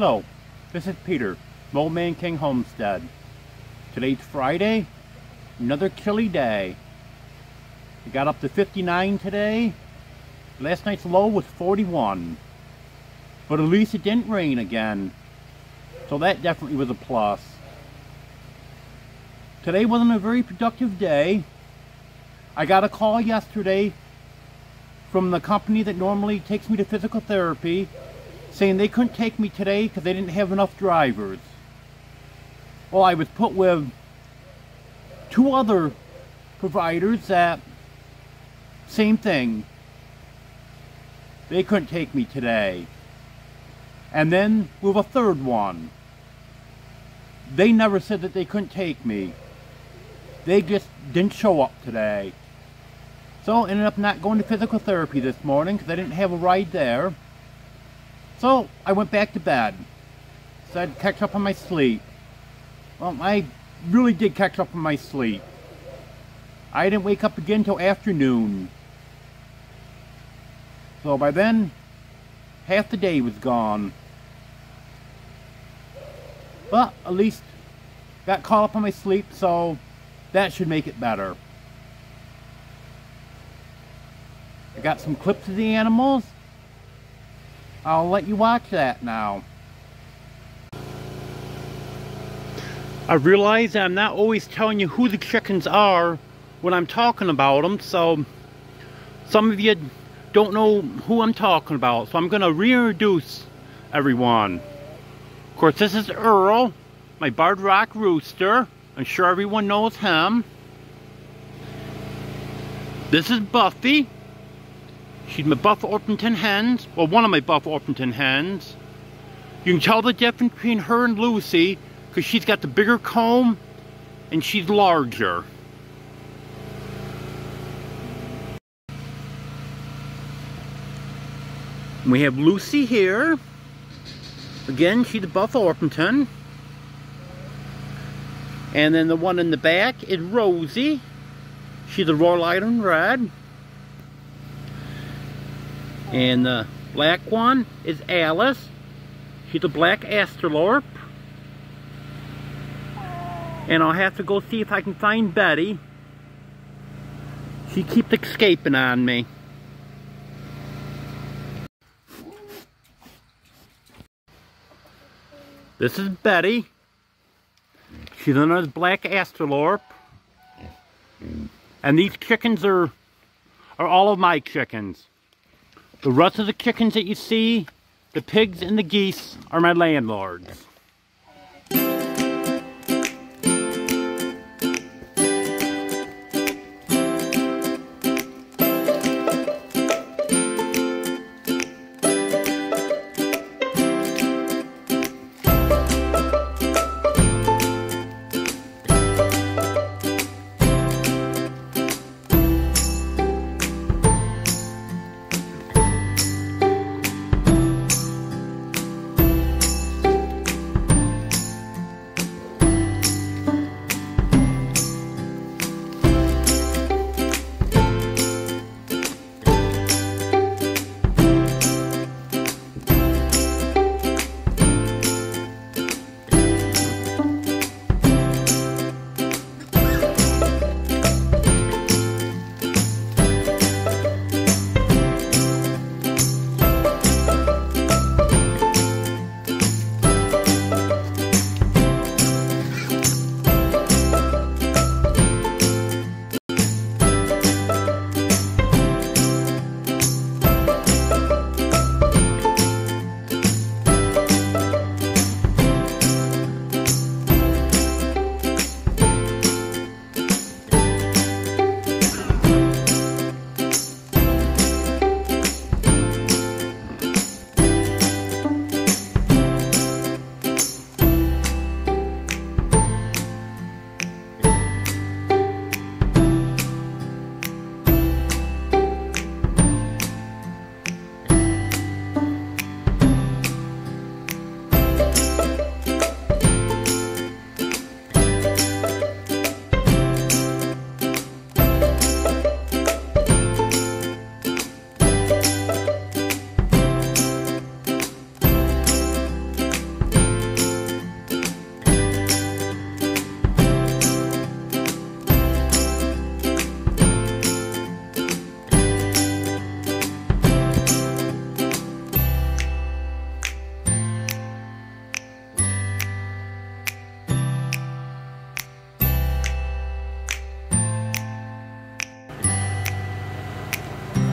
Hello, this is Peter, Man King Homestead. Today's Friday, another chilly day. It got up to 59 today. Last night's low was 41. But at least it didn't rain again. So that definitely was a plus. Today wasn't a very productive day. I got a call yesterday from the company that normally takes me to physical therapy, saying they couldn't take me today because they didn't have enough drivers. Well, I was put with two other providers that, same thing. They couldn't take me today. And then with a third one. They never said that they couldn't take me. They just didn't show up today. So I ended up not going to physical therapy this morning because I didn't have a ride there. So I went back to bed. So I'd catch up on my sleep. Well, I really did catch up on my sleep. I didn't wake up again till afternoon. So by then, half the day was gone. But at least got caught up on my sleep, so that should make it better. I got some clips of the animals. I'll let you watch that now. I realize that I'm not always telling you who the chickens are when I'm talking about them, so some of you don't know who I'm talking about, so I'm going to reintroduce everyone. Of course, this is Earl, my barred rock rooster. I'm sure everyone knows him. This is Buffy. She's my Buff Orpington hens, well, one of my Buff Orpington hens. You can tell the difference between her and Lucy because she's got the bigger comb and she's larger. We have Lucy here. Again, she's a Buff Orpington. And then the one in the back is Rosie. She's a Royal Island Red. And the black one is Alice. She's a black Astrolorp. And I'll have to go see if I can find Betty. She keeps escaping on me. This is Betty. She's another black Astrolorp. And these chickens are all of my chickens. The rest of the chickens that you see, the pigs and the geese, are my landlords.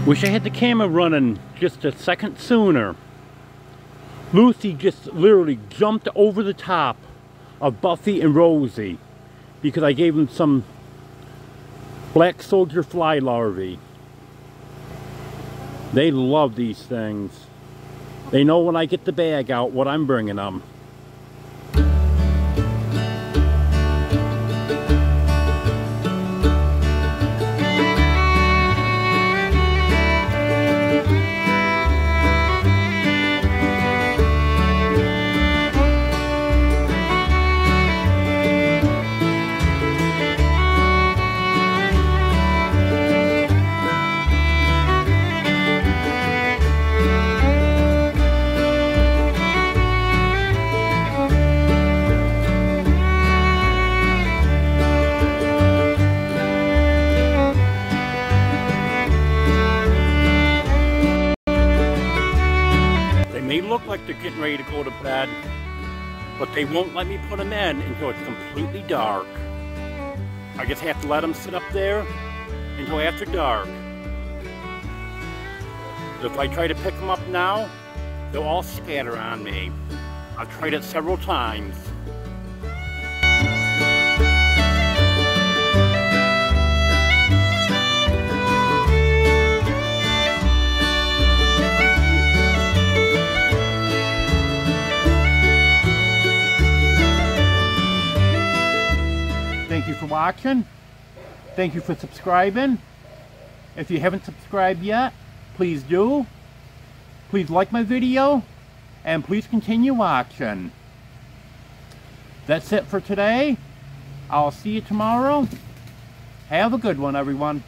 Wish I had the camera running just a second sooner. Lucy just literally jumped over the top of Buffy and Rosie because I gave them some black soldier fly larvae. They love these things. They know when I get the bag out what I'm bringing them. Look like they're getting ready to go to bed, but they won't let me put them in until it's completely dark. I just have to let them sit up there until after dark. So if I try to pick them up now, they'll all scatter on me. I've tried it several times. Thank you for watching. Thank you for subscribing. If you haven't subscribed yet, please do. Please like my video and please continue watching. That's it for today. I'll see you tomorrow. Have a good one, everyone.